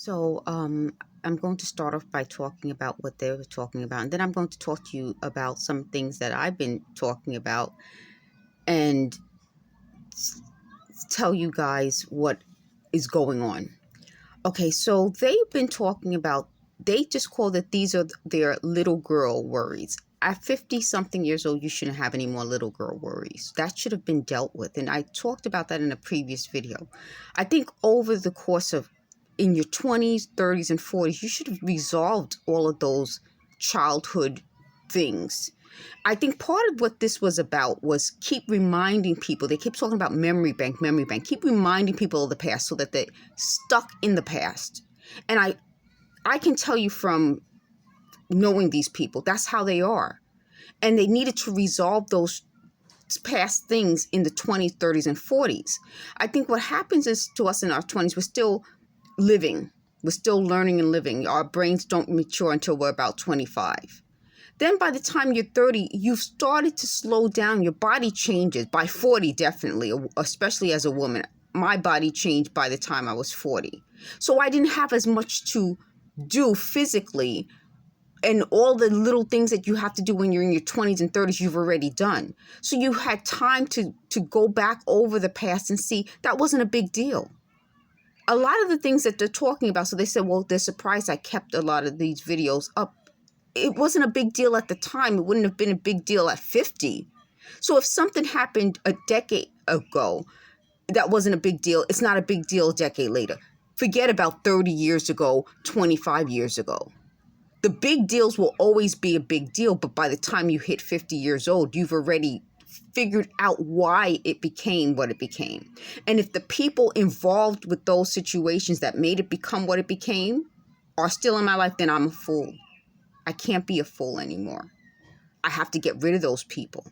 I'm going to start off by talking about what they were talking about, and then I'm going to talk to you about some things that I've been talking about and tell you guys what is going on. Okay, so they've been talking about, they just call it, these are their little girl worries. At 50 something years old, you shouldn't have any more little girl worries. That should have been dealt with. And I talked about that in a previous video. I think over the course of in your 20s, 30s, and 40s, you should have resolved all of those childhood things. I think part of what this was about was keep reminding people. They keep talking about memory bank, memory bank. Keep reminding people of the past so that they're stuck in the past. And I can tell you from knowing these people, that's how they are. And they needed to resolve those past things in the 20s, 30s, and 40s. I think what happens is to us in our 20s, we're still living. We're still learning and living. Our brains don't mature until we're about 25. Then by the time you're 30, you've started to slow down. Your body changes. By 40, definitely, especially as a woman. My body changed by the time I was 40. So I didn't have as much to do physically, and all the little things that you have to do when you're in your 20s and 30s, you've already done. So you had time to go back over the past and see that wasn't a big deal. A lot of the things that they're talking about, so they said, well, they're surprised I kept a lot of these videos up. It wasn't a big deal at the time. It wouldn't have been a big deal at 50. So if something happened a decade ago, that wasn't a big deal. It's not a big deal a decade later. Forget about 30 years ago, 25 years ago. The big deals will always be a big deal, but by the time you hit 50 years old, you've already figured out why it became what it became. And if the people involved with those situations that made it become what it became are still in my life, then I'm a fool. I can't be a fool anymore. I have to get rid of those people.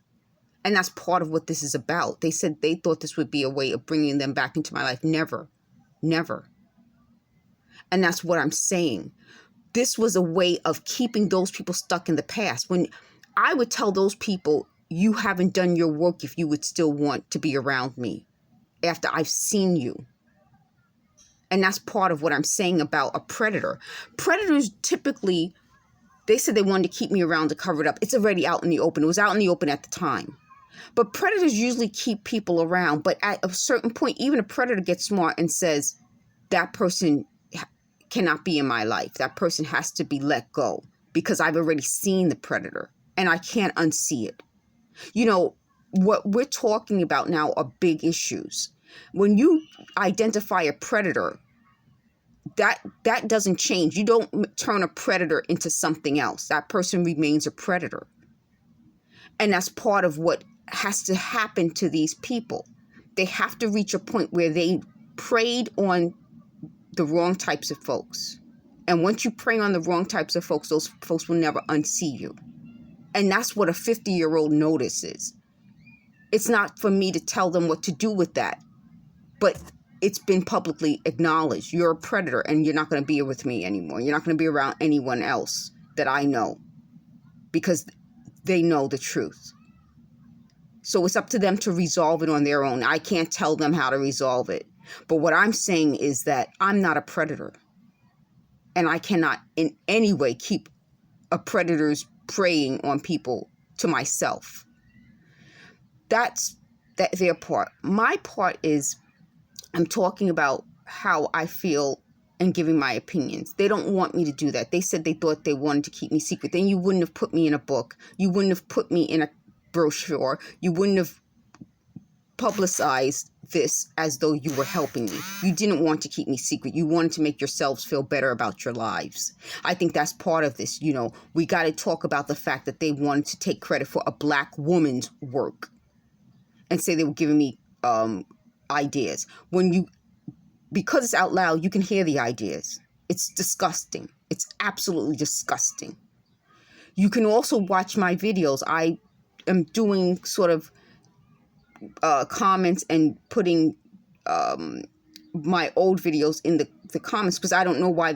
And that's part of what this is about. They said they thought this would be a way of bringing them back into my life. Never, never. And that's what I'm saying. This was a way of keeping those people stuck in the past. When I would tell those people, you haven't done your work if you would still want to be around me after I've seen you. And that's part of what I'm saying about a predator. Predators typically, they said they wanted to keep me around to cover it up. It's already out in the open. It was out in the open at the time. But predators usually keep people around. But at a certain point, even a predator gets smart and says, that person cannot be in my life. That person has to be let go because I've already seen the predator and I can't unsee it. You know, what we're talking about now are big issues. When you identify a predator, that doesn't change. You don't turn a predator into something else. That person remains a predator. And that's part of what has to happen to these people. They have to reach a point where they preyed on the wrong types of folks. And once you prey on the wrong types of folks, those folks will never unsee you. And that's what a 50-year-old notices. It's not for me to tell them what to do with that, but it's been publicly acknowledged. You're a predator and you're not going to be with me anymore. You're not going to be around anyone else that I know because they know the truth. So it's up to them to resolve it on their own. I can't tell them how to resolve it. But what I'm saying is that I'm not a predator. And I cannot in any way keep a predator's preying on people to myself. That's their part. My part is I'm talking about how I feel and giving my opinions. They don't want me to do that. They said they thought they wanted to keep me secret. Then you wouldn't have put me in a book. You wouldn't have put me in a brochure. You wouldn't have publicized this as though you were helping me. You didn't want to keep me secret. You wanted to make yourselves feel better about your lives. I think that's part of this. You know, we got to talk about the fact that they wanted to take credit for a black woman's work and say they were giving me ideas. Because it's out loud, you can hear the ideas. It's disgusting. It's absolutely disgusting. You can also watch my videos. I am doing sort of comments and putting my old videos in the comments because I don't know why